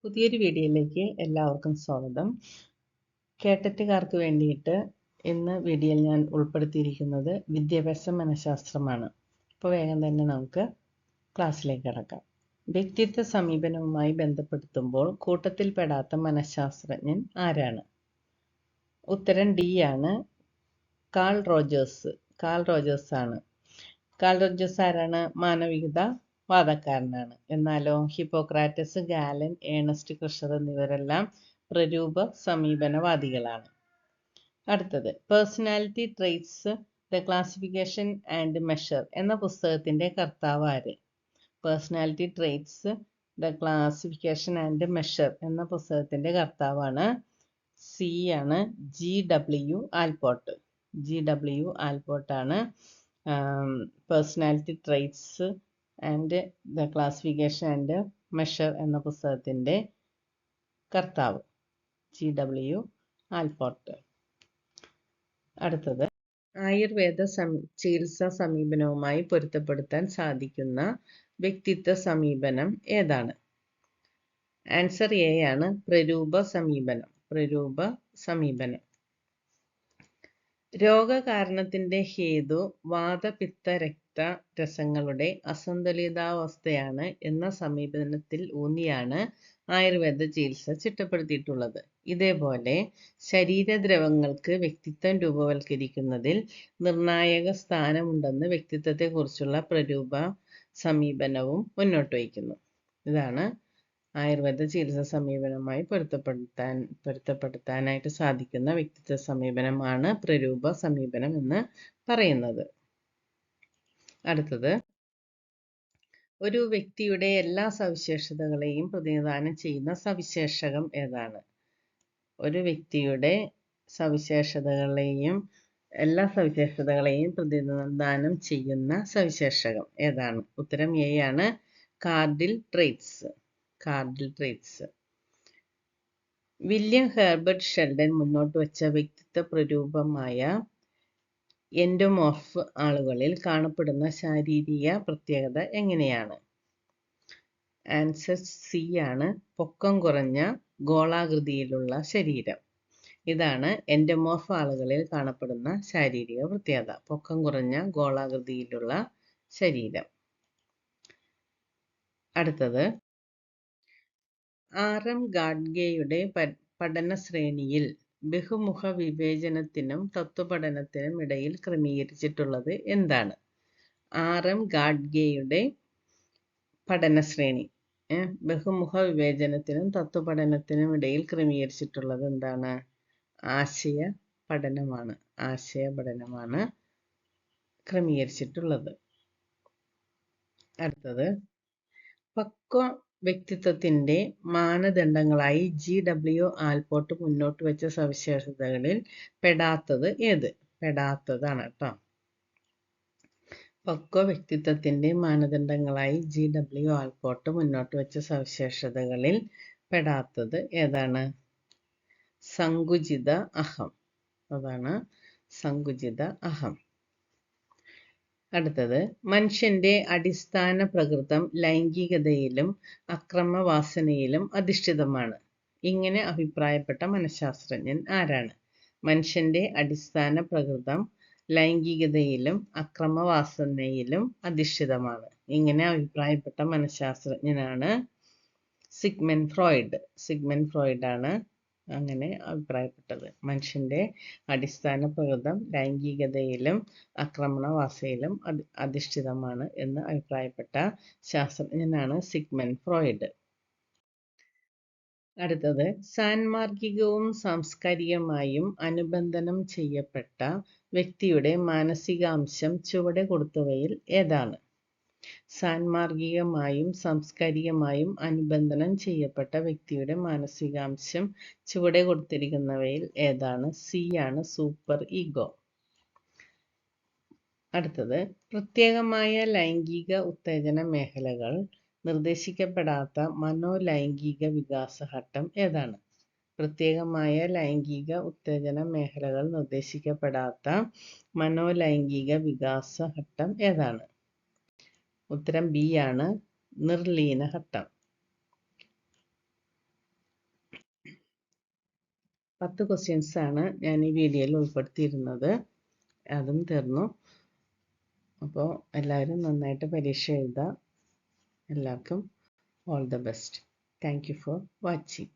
പുതിയൊരു വീഡിയോയിലേക്ക് എല്ലാവർക്കും സ്വാഗതം. കേട്ടറ്റുകാർക്ക് വേണ്ടിയിട്ട് ഇന്ന് വീഡിയോയിൽ ഞാൻ ഉൾപ്പെടുത്തിയിരിക്കുന്നത് വിദ്യാഭ്യാസ മനഃശാസ്ത്രമാണ്. അപ്പോൾ വേഗം തന്നെ നമുക്ക് ക്ലാസ്സിലേക്ക് കടക്കാം. വ്യക്തിത്വ സമീപനവുമായി ബന്ധപ്പെടുത്തുമ്പോൾ കൂട്ടത്തിൽപ്പെടാത്ത മനഃശാസ്ത്രജ്ഞൻ ആരാണ്? ഉത്തരം ഡി ആണ്. കാൾ റോജേഴ്സ് ആണ്. കാൾ റോജേഴ്സ് ആരാണ്? മാനവികത വാദക്കാരനാണ്. എന്നാലോ ഹിപ്പോക്രാറ്റസ്, ഗാലൻ, ഏണസ്റ്റ് ക്രഷർ എന്നിവരെല്ലാം പ്രരൂപ സമീപനവാദികളാണ്. അടുത്തത് personality traits the classification and measure എന്ന പുസ്തകത്തിന്റെ കർത്താവ് ആര്? Personality traits the classification and measure എന്ന പുസ്തകത്തിന്റെ കർത്താവാണ് സി ആണ്, GW ആൽപോർട്ട് ആണ് personality traits and the classification and measure എന്ന പുസ്തകത്തിന്റെ കർത്താവ് GW ആൽപോർട്ട്. അടുത്തത് ആയുർവേദ ചികിത്സാ സമീപനവുമായി പൊരുത്തപ്പെടുത്താൻ സാധിക്കുന്ന വ്യക്തിത്വ സമീപനം ഏതാണ്? ആൻസർ എ ആണ്, പ്രരൂപ സമീപനം. രോഗകാരണത്തിന്റെ ഹേതു വാതപിത്ത രക്ത രസങ്ങളുടെ അസന്തുലിതാവസ്ഥയാണ് എന്ന സമീപനത്തിൽ ഊന്നിയാണ് ആയുർവേദ ചികിത്സ ചിട്ടപ്പെടുത്തിയിട്ടുള്ളത്. ഇതേപോലെ ശരീരദ്രവങ്ങൾക്ക് വ്യക്തിത്വം രൂപവൽക്കരിക്കുന്നതിൽ നിർണായക സ്ഥാനമുണ്ടെന്ന് വ്യക്തിത്വത്തെക്കുറിച്ചുള്ള പ്രരൂപ സമീപനവും മുന്നോട്ട് വയ്ക്കുന്നു. ഇതാണ് ആയുർവേദ ചികിത്സാ സമീപനവുമായി പൊരുത്തപ്പെടുത്താനായിട്ട് സാധിക്കുന്ന വ്യക്തിത്വ സമീപനമാണ് പ്രരൂപ സമീപനം എന്ന് പറയുന്നത്. അടുത്തത് ഒരു വ്യക്തിയുടെ എല്ലാ സവിശേഷതകളെയും പ്രതിനിധാനം ചെയ്യുന്ന സവിശേഷകം ഏതാണ്? ഒരു വ്യക്തിയുടെ എല്ലാ സവിശേഷതകളെയും പ്രതിനിധാനം ചെയ്യുന്ന സവിശേഷകം ഏതാണ്? ഉത്തരം എ ആണ്, കാർഡിൽ ട്രെയ്റ്റ്സ്. വില്യം ഹെർബർട്ട് ഷെൽഡൻ മുന്നോട്ട് വച്ച വ്യക്തിത്വ പ്രരൂപമായ എൻഡോമോർഫ് ആളുകളിൽ കാണപ്പെടുന്ന ശാരീരിക പ്രത്യേകത എങ്ങനെയാണ്? ആൻസർ സി ആണ്, പൊക്കം കുറഞ്ഞ ഗോളാകൃതിയിലുള്ള ശരീരം. ഇതാണ് എൻഡോമോർഫ് ആളുകളിൽ കാണപ്പെടുന്ന ശാരീരിക പ്രത്യേകത, പൊക്കം കുറഞ്ഞ ഗോളാകൃതിയിലുള്ള ശരീരം. അടുത്തത് RM ഗാഡ്ഗെയുടെ പഠന ശ്രേണിയിൽ ബഹുമുഖ വിവേചനത്തിനും തത്വപഠനത്തിനും ഇടയിൽ ക്രമീകരിച്ചിട്ടുള്ളത് എന്താണ്? RM ഗാഡ്ഗെയുടെ പഠനശ്രേണി ബഹുമുഖ വിവേചനത്തിനും തത്വപഠനത്തിനും ഇടയിൽ ക്രമീകരിച്ചിട്ടുള്ളത് എന്താണ്? ആശയ പഠനമാണ് ക്രമീകരിച്ചിട്ടുള്ളത്. അടുത്തത് പക്വ വ്യക്തിത്വത്തിന്റെ മാനദണ്ഡങ്ങളായി GW ആൽപോർട്ട് മുന്നോട്ട് വെച്ച സവിശേഷതകളിൽ പെടാത്തത് ഏത്? പെടാത്തതാണ് കേട്ടോ. പക്വ വ്യക്തിത്വത്തിന്റെ മാനദണ്ഡങ്ങളായി GW ആൽപോർട്ട് മുന്നോട്ട് വെച്ച സവിശേഷതകളിൽ പെടാത്തത് ഏതാണ്? സങ്കുചിത അഹം. അടുത്തത് മനുഷ്യന്റെ അടിസ്ഥാന പ്രകൃതം ലൈംഗികതയിലും അക്രമവാസനയിലും അധിഷ്ഠിതമാണ്. ഇങ്ങനെ അഭിപ്രായപ്പെട്ട മനഃശാസ്ത്രജ്ഞൻ ആരാണ്? മനുഷ്യന്റെ അടിസ്ഥാന പ്രകൃതം ലൈംഗികതയിലും അക്രമവാസനയിലും അധിഷ്ഠിതമാണ്. ഇങ്ങനെ അഭിപ്രായപ്പെട്ട മനഃശാസ്ത്രജ്ഞനാണ് സിഗ്മണ്ട് ഫ്രോയിഡ് ആണ് അങ്ങനെ അഭിപ്രായപ്പെട്ടത്. മനുഷ്യന്റെ അടിസ്ഥാന പ്രകൃതം ലൈംഗികതയിലും ആക്രമണവാസനയിലും അധിഷ്ഠിതമാണ് എന്ന് അഭിപ്രായപ്പെട്ട ശാസ്ത്രജ്ഞനാണ് സിഗ്മണ്ട് ഫ്രോയിഡ്. അടുത്തത് സാൻമാർഗികവും സാംസ്കാരികമായും അനുബന്ധനം ചെയ്യപ്പെട്ട വ്യക്തിയുടെ മാനസികാംശം ചുവടെ കൊടുത്തവയിൽ ഏതാണ്? സാൻമാർഗികമായും സാംസ്കാരികമായും അനുബന്ധനം ചെയ്യപ്പെട്ട വ്യക്തിയുടെ മാനസികാംശം ചുവടെ കൊടുത്തിരിക്കുന്നവയിൽ ഏതാണ്? സി ആണ്, സൂപ്പർ ഈഗോ. അടുത്തത് പ്രത്യേകമായ ലൈംഗിക ഉത്തേജന മേഖലകൾ നിർദ്ദേശിക്കപ്പെടാത്ത മനോലൈംഗിക വികാസഘട്ടം ഏതാണ്? പ്രത്യേകമായ ലൈംഗിക ഉത്തേജന മേഖലകൾ നിർദ്ദേശിക്കപ്പെടാത്ത മനോലൈംഗിക വികാസഘട്ടം ഏതാണ്? ഉത്തരം ബി ആണ്, നിർലീന ഘട്ടം. 10 ക്വസ്റ്റ്യൻസ് ആണ് ഞാൻ ഈ വീഡിയോയിൽ ഉൾപ്പെടുത്തിയിരുന്നത്. അതും തീർന്നു. അപ്പോൾ എല്ലാവരും നന്നായിട്ട് പരീക്ഷ എഴുതുക. എല്ലാവർക്കും all the best. Thank you for watching.